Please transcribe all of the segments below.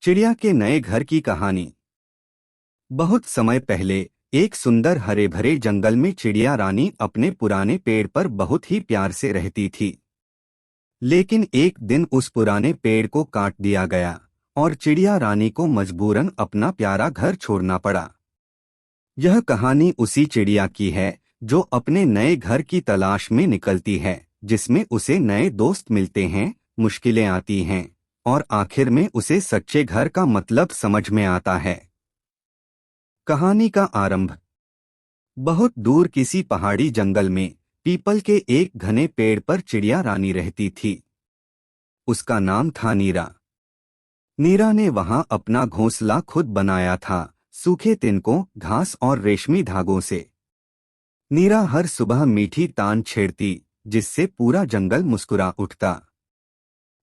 चिड़िया के नए घर की कहानी। बहुत समय पहले एक सुंदर हरे भरे जंगल में चिड़िया रानी अपने पुराने पेड़ पर बहुत ही प्यार से रहती थी। लेकिन एक दिन उस पुराने पेड़ को काट दिया गया और चिड़िया रानी को मजबूरन अपना प्यारा घर छोड़ना पड़ा। यह कहानी उसी चिड़िया की है जो अपने नए घर की तलाश में निकलती है, जिसमें उसे नए दोस्त मिलते हैं, मुश्किलें आती हैं और आखिर में उसे सच्चे घर का मतलब समझ में आता है। कहानी का आरंभ। बहुत दूर किसी पहाड़ी जंगल में पीपल के एक घने पेड़ पर चिड़िया रानी रहती थी। उसका नाम था नीरा। नीरा ने वहां अपना घोंसला खुद बनाया था, सूखे तिनकों, घास और रेशमी धागों से। नीरा हर सुबह मीठी तान छेड़ती, जिससे पूरा जंगल मुस्कुरा उठता।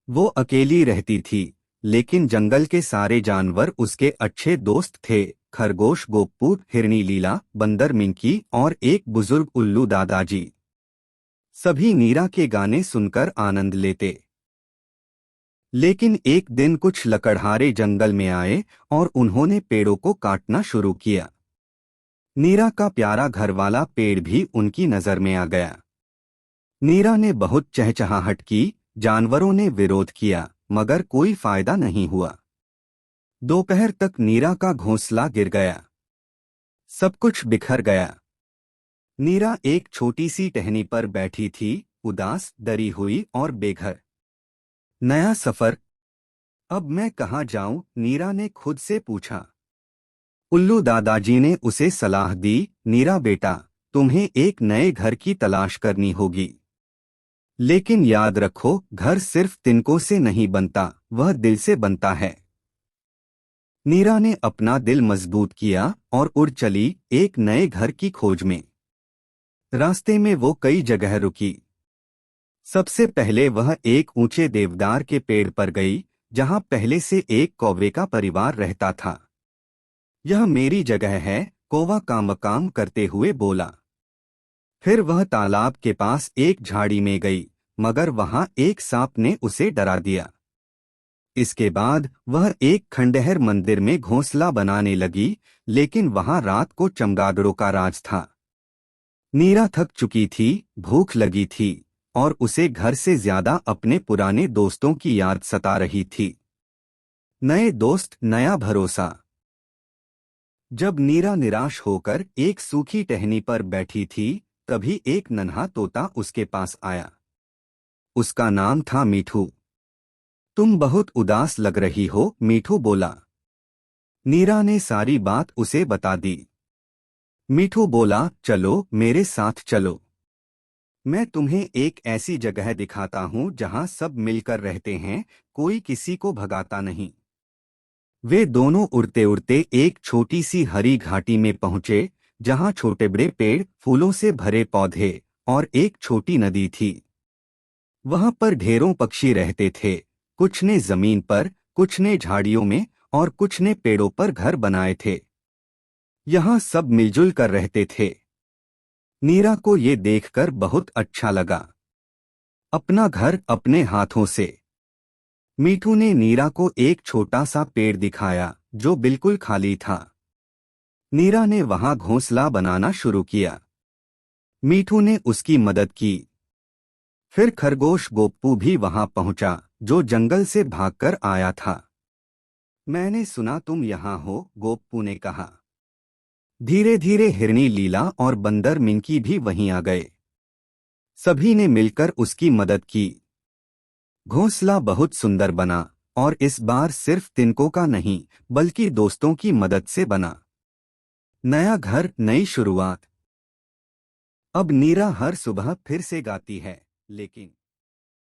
वो अकेली रहती थी, लेकिन जंगल के सारे जानवर उसके अच्छे दोस्त थे। खरगोश गोप्पू, हिरनी लीला, बंदर मिंकी और एक बुजुर्ग उल्लू दादाजी। सभी नीरा के गाने सुनकर आनंद लेते। लेकिन एक दिन कुछ लकड़हारे जंगल में आए और उन्होंने पेड़ों को काटना शुरू किया। नीरा का प्यारा घरवाला पेड़ भी उनकी नजर में आ गया। नीरा ने बहुत चहचहाहट की, जानवरों ने विरोध किया, मगर कोई फायदा नहीं हुआ। दोपहर तक नीरा का घोंसला गिर गया। सब कुछ बिखर गया। नीरा एक छोटी सी टहनी पर बैठी थी, उदास, डरी हुई और बेघर। नया सफर, अब मैं कहाँ जाऊं? नीरा ने खुद से पूछा। उल्लू दादाजी ने उसे सलाह दी, नीरा बेटा, तुम्हें एक नए घर की तलाश करनी होगी। लेकिन याद रखो, घर सिर्फ तिनकों से नहीं बनता, वह दिल से बनता है। नीरा ने अपना दिल मजबूत किया और उड़ चली एक नए घर की खोज में। रास्ते में वो कई जगह रुकी। सबसे पहले वह एक ऊंचे देवदार के पेड़ पर गई, जहां पहले से एक कौवे का परिवार रहता था। यह मेरी जगह है, कौवा काम करते हुए बोला। फिर वह तालाब के पास एक झाड़ी में गई, मगर वहां एक सांप ने उसे डरा दिया। इसके बाद वह एक खंडहर मंदिर में घोंसला बनाने लगी, लेकिन वहां रात को चमगादड़ों का राज था। नीरा थक चुकी थी, भूख लगी थी और उसे घर से ज्यादा अपने पुराने दोस्तों की याद सता रही थी। नए दोस्त, नया भरोसा। जब नीरा निराश होकर एक सूखी टहनी पर बैठी थी, तभी एक नन्हा तोता उसके पास आया। उसका नाम था मीठू। तुम बहुत उदास लग रही हो, मीठू बोला। नीरा ने सारी बात उसे बता दी। मीठू बोला, चलो मेरे साथ चलो। मैं तुम्हें एक ऐसी जगह दिखाता हूँ जहाँ सब मिलकर रहते हैं, कोई किसी को भगाता नहीं। वे दोनों उड़ते उड़ते एक छोटी सी हरी घाटी में पहुँचे, जहाँ छोटे बड़े पेड़, फूलों से भरे पौधे और एक छोटी नदी थी। वहाँ पर ढेरों पक्षी रहते थे, कुछ ने जमीन पर, कुछ ने झाड़ियों में और कुछ ने पेड़ों पर घर बनाए थे। यहाँ सब मिलजुल कर रहते थे। नीरा को ये देखकर बहुत अच्छा लगा। अपना घर अपने हाथों से। मीठू ने नीरा को एक छोटा सा पेड़ दिखाया जो बिल्कुल खाली था। नीरा ने वहां घोंसला बनाना शुरू किया। मीठू ने उसकी मदद की। फिर खरगोश गोप्पू भी वहां पहुंचा, जो जंगल से भागकर आया था। मैंने सुना तुम यहाँ हो, गोप्पू ने कहा। धीरे धीरे हिरनी लीला और बंदर मिंकी भी वहीं आ गए। सभी ने मिलकर उसकी मदद की। घोंसला बहुत सुंदर बना और इस बार सिर्फ तिनकों का नहीं, बल्कि दोस्तों की मदद से बना। नया घर, नई शुरुआत। अब नीरा हर सुबह फिर से गाती है, लेकिन